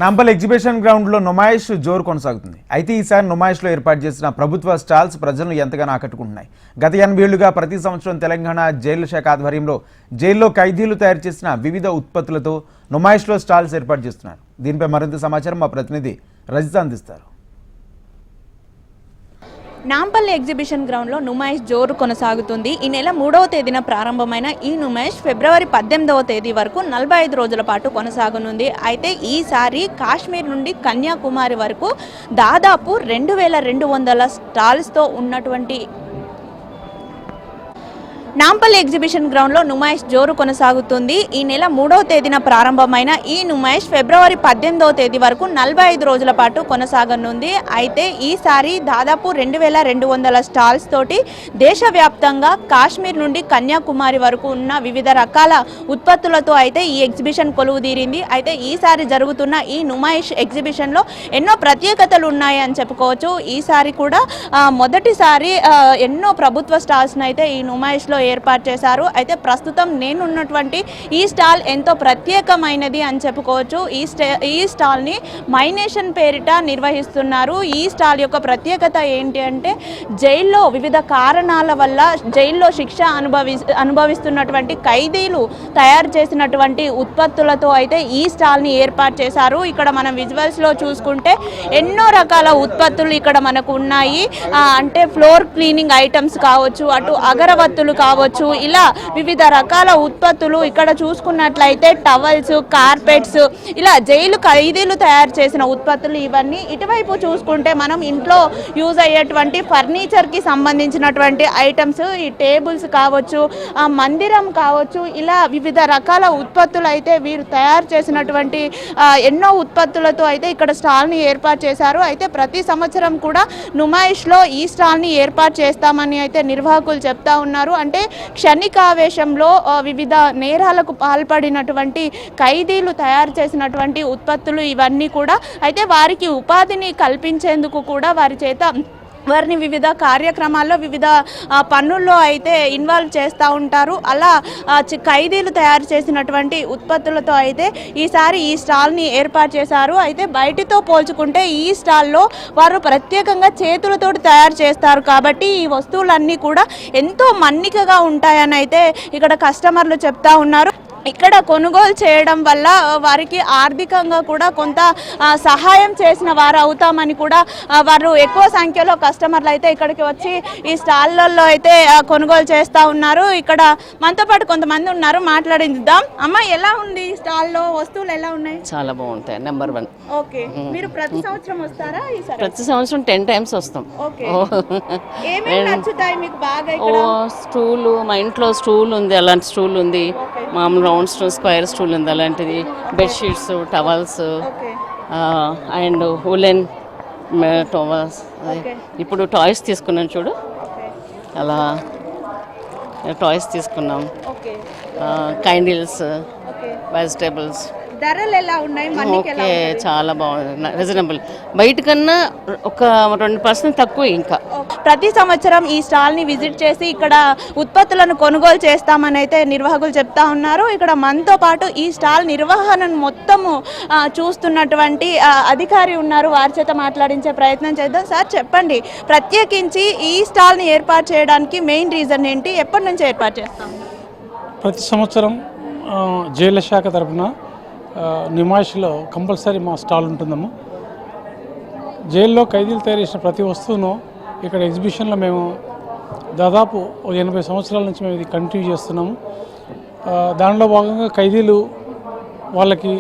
నాంపల్ exhibition గ్రౌండ్లో నుమాయిష్ జోరు కొనసాగుతుంది. అయితే ఈసారి నుమాయిష్లో ఏర్పాటు చేసిన ప్రభుత్వ స్టాల్స్ ప్రజలను ఎంతగానో ఆకట్టుకుంటున్నాయి. గత 80 ఏళ్లుగా ప్రతి సంవత్సరం తెలంగాణ జైలు శాఖ ఆధ్వర్యంలో జైల్లో ఖైదీలు తయారు చేసిన వివిధ ఉత్పత్తులతో నుమాయిష్లో స్టాల్స్ ఏర్పాటు చేస్తున్నారు. దీనిపై మరింత సమాచారం మా ప్రతినిధి రజిత అందిస్తారు. నాంపల్లి ఎగ్జిబిషన్ గ్రౌండ్లో నుమాయిష్ జోరు కొనసాగుతుంది. ఈ నెల 3వ తేదీన ప్రారంభమైన ఈ నుమాయిష్ ఫిబ్రవరి 18వ తేదీ వరకు 45 రోజుల పాటు కొనసాగనుంది. అయితే ఈసారి కాశ్మీర్ నుండి కన్యాకుమారి వరకు దాదాపు 2200 స్టాల్స్తో ఉన్నటువంటి నాంపల్లి ఎగ్జిబిషన్ గ్రౌండ్లో నుమాయిష్ జోరు కొనసాగుతుంది. ఈ నెల 3వ తేదీన ప్రారంభమైన ఈ నుమాయిష్ ఫిబ్రవరి 18వ తేదీ వరకు 45 రోజుల పాటు కొనసాగనుంది. అయితే ఈసారి దాదాపు 2200 స్టాల్స్ తోటి దేశవ్యాప్తంగా కాశ్మీర్ నుండి కన్యాకుమారి వరకు ఉన్న వివిధ రకాల ఉత్పత్తులతో అయితే ఈ ఎగ్జిబిషన్ కొలువుదీరింది. అయితే ఈసారి జరుగుతున్న ఈ నుమాయిష్ ఎగ్జిబిషన్లో ఎన్నో ప్రత్యేకతలు ఉన్నాయి అని చెప్పుకోవచ్చు. ఈసారి కూడా మొదటిసారి ఎన్నో ప్రభుత్వ స్టాల్స్ను అయితే ఈ నుమాయిష్లో ఏర్పాటు చేశారు. అయితే ప్రస్తుతం నేనున్నటువంటి ఈ స్టాల్ ఎంతో ప్రత్యేకమైనది అని చెప్పుకోవచ్చు. ఈ స్టాల్ని మైనేషన్ పేరిట నిర్వహిస్తున్నారు. ఈ స్టాల్ యొక్క ప్రత్యేకత ఏంటి అంటే జైల్లో వివిధ కారణాల వల్ల జైల్లో శిక్ష అనుభవిస్తున్నటువంటి ఖైదీలు తయారు చేసినటువంటి ఉత్పత్తులతో అయితే ఈ స్టాల్ని ఏర్పాటు చేశారు. ఇక్కడ మనం విజువల్స్లో చూసుకుంటే ఎన్నో రకాల ఉత్పత్తులు ఇక్కడ మనకు ఉన్నాయి. అంటే ఫ్లోర్ క్లీనింగ్ ఐటమ్స్ కావచ్చు, అటు అగరవత్తులు కావచ్చు, ఇలా వివిధ రకాల ఉత్పత్తులు ఇక్కడ చూసుకున్నట్లయితే టవల్స్, కార్పెట్స్, ఇలా జైలు ఖైదీలు తయారు చేసిన ఉత్పత్తులు ఇవన్నీ. ఇటువైపు చూసుకుంటే మనం ఇంట్లో యూజ్ అయ్యేటువంటి ఫర్నిచర్కి సంబంధించినటువంటి ఐటమ్స్, ఈ టేబుల్స్ కావచ్చు, మందిరం కావచ్చు, ఇలా వివిధ రకాల ఉత్పత్తులు అయితే వీరు తయారు చేసినటువంటి ఎన్నో ఉత్పత్తులతో అయితే ఇక్కడ స్టాల్ని ఏర్పాటు చేశారు. అయితే ప్రతి సంవత్సరం కూడా నుమాయిష్లో ఈ స్టాల్ని ఏర్పాటు చేస్తామని అయితే నిర్వాహకులు చెప్తా ఉన్నారు. అంటే క్షణికావేశంలో వివిధ నేరాలకు పాల్పడినటువంటి ఖైదీలు తయారు చేసినటువంటి ఉత్పత్తులు ఇవన్నీ కూడా అయితే వారికి ఉపాధిని కల్పించేందుకు కూడా వారిని వివిధ కార్యక్రమాల్లో వివిధ పనుల్లో అయితే ఇన్వాల్వ్ చేస్తూ ఉంటారు. అలా ఖైదీలు తయారు చేసినటువంటి ఉత్పత్తులతో అయితే ఈసారి ఈ స్టాల్ని ఏర్పాటు చేశారు. అయితే బయటితో పోల్చుకుంటే ఈ స్టాల్లో వారు ప్రత్యేకంగా చేతులతో తయారు చేస్తారు కాబట్టి ఈ వస్తువులన్నీ కూడా ఎంతో మన్నికగా ఉంటాయని అయితే ఇక్కడ కస్టమర్లు చెప్తా ఉన్నారు. ఇక్కడ కొనుగోలు చేయడం వల్ల వారికి ఆర్థికంగా కూడా కొంత సహాయం చేసిన వారు అవుతామని కూడా వారు ఎక్కువ సంఖ్యలో కస్టమర్లు అయితే ఇక్కడికి వచ్చి ఈ స్టాళ్ళల్లో అయితే కొనుగోలు చేస్తూ ఉన్నారు. ఇక్కడ మనతో పాటు కొంతమంది ఉన్నారు, మాట్లాడిద్దాం. అమ్మ, ఎలా ఉంది స్టాల్లో వస్తువులు ఎలా ఉన్నాయి? చాలా బాగుంటాయి. నెంబర్ 1. ఓకే, మీరు ప్రతి సంవత్సరం వస్తారా? ప్రతి సంవత్సరం 10 times వస్తాం. ఓకే, ఏమేమి నచ్చుతాయి మీకు బాగా? స్టూలు, మా ఇంట్లో స్టూల్ ఉంది, అలాంటి స్టూల్ ఉంది. మామూలు రౌండ్ స్టూల్, స్క్వేర్ స్టూల్ ఉంది, అలాంటిది. Bedsheets, towels and woollen towels. ఇప్పుడు టాయ్స్ తీసుకున్నాం చూడు, అలా టాయ్స్ తీసుకున్నాం. కైండిల్స్, వెజిటేబుల్స్. ధరలు ఎలా ఉన్నాయి? ఓకే, చాలా బాగుంది, రీజనబుల్. బయట కన్నా ఒక 2% తక్కువ. ఇంకా ప్రతి సంవత్సరం ఈ స్టాల్ని విజిట్ చేసి ఇక్కడ ఉత్పత్తులను కొనుగోలు చేస్తామని అయితే నిర్వాహకులు చెప్తా ఉన్నారు. ఇక్కడ మనతో పాటు ఈ స్టాల్ నిర్వహణను మొత్తము చూస్తున్నటువంటి అధికారి ఉన్నారు, వారి చేత మాట్లాడించే ప్రయత్నం చేద్దాం. సార్, చెప్పండి, ప్రత్యేకించి ఈ స్టాల్ని ఏర్పాటు చేయడానికి మెయిన్ రీజన్ ఏంటి? ఎప్పటి నుంచి ఏర్పాటు చేస్తాం? ప్రతి సంవత్సరం జైళ్ల శాఖ తరఫున నుమాయిష్లో కంపల్సరీ మా స్టాల్ ఉంటుందమ్మా. జైల్లో ఖైదీలు తయారు చేసిన ప్రతి వస్తువును ఇక్కడ ఎగ్జిబిషన్లో మేము దాదాపు 80 సంవత్సరాల నుంచి మేము ఇది కంటిన్యూ చేస్తున్నాము. దానిలో భాగంగా ఖైదీలు వాళ్ళకి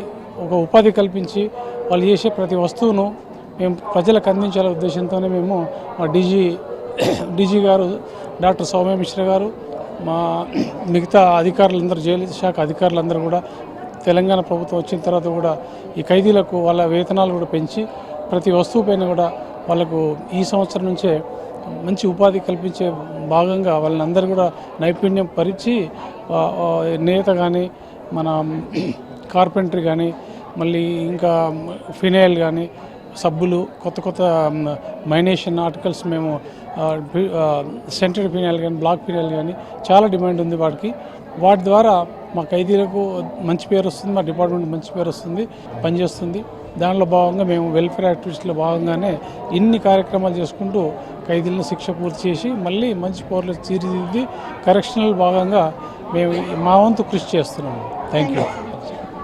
ఒక ఉపాధి కల్పించి వాళ్ళు చేసే ప్రతి వస్తువును మేము ప్రజలకు అందించాలనే ఉద్దేశంతోనే మేము మా డీజీ గారు డాక్టర్ సౌమ్య మిశ్రా గారు, మా మిగతా అధికారులందరూ, జైలు శాఖ అధికారులందరూ కూడా తెలంగాణ ప్రభుత్వం వచ్చిన తర్వాత కూడా ఈ ఖైదీలకు వాళ్ళ వేతనాలు కూడా పెంచి ప్రతి వస్తువు పైన కూడా వాళ్ళకు ఈ సంవత్సరం నుంచే మంచి ఉపాధి కల్పించే భాగంగా వాళ్ళందరూ కూడా నైపుణ్యం పరిచి నేత కానీ, మన కార్పెంటరీ కానీ, మళ్ళీ ఇంకా ఫినాయిల్ కానీ, సబ్బులు, కొత్త మైనేషన్ ఆర్టికల్స్ మేము సెంటెడ్ ఫినాయిల్ కానీ, బ్లాక్ ఫినాయిల్ కానీ చాలా డిమాండ్ ఉంది వాటి ద్వారా మా ఖైదీలకు మంచి పేరు వస్తుంది, మా డిపార్ట్మెంట్ మంచి పేరు వస్తుంది, పనిచేస్తుంది. దానిలో భాగంగా మేము వెల్ఫేర్ యాక్టివిటీస్లో భాగంగానే ఇన్ని కార్యక్రమాలు చేసుకుంటూ ఖైదీలను శిక్ష పూర్తి చేసి మళ్ళీ మంచి పౌరులు తీర్చిదిద్ది కరెక్షనల్ భాగంగా మేము మా వంతు కృషి చేస్తున్నాము. Thank you.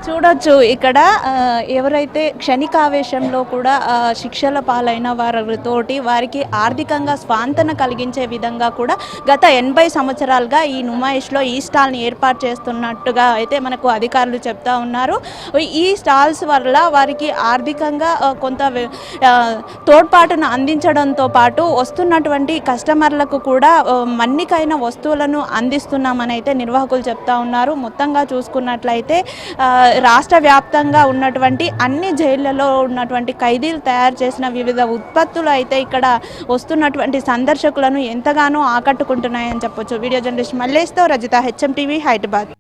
చూడొచ్చు ఇక్కడ ఎవరైతే క్షణికావేశంలో కూడా శిక్షల పాలైన వారితోటి వారికి ఆర్థికంగా స్వాంతన కలిగించే విధంగా కూడా గత 80 సంవత్సరాలుగా ఈ నుమాయిష్లో ఈ స్టాల్ని ఏర్పాటు చేస్తున్నట్టుగా అయితే మనకు అధికారులు చెప్తా ఉన్నారు. ఈ స్టాల్స్ వల్ల వారికి ఆర్థికంగా కొంత తోడ్పాటును అందించడంతో పాటు వస్తున్నటువంటి కస్టమర్లకు కూడా మన్నికైన వస్తువులను అందిస్తున్నామని అయితే నిర్వాహకులు చెప్తా ఉన్నారు. మొత్తంగా చూసుకున్నట్లయితే రాష్ట్ర వ్యాప్తంగా ఉన్నటువంటి అన్ని జైళ్లలో ఉన్నటువంటి ఖైదీలు తయారు చేసిన వివిధ ఉత్పత్తులు అయితే ఇక్కడ వస్తున్నటువంటి సందర్శకులను ఎంతగానో ఆకట్టుకుంటున్నాయని చెప్పొచ్చు. వీడియో జర్నలిస్ట్ మల్లేష్తో రజిత, HM TV, హైదరాబాద్.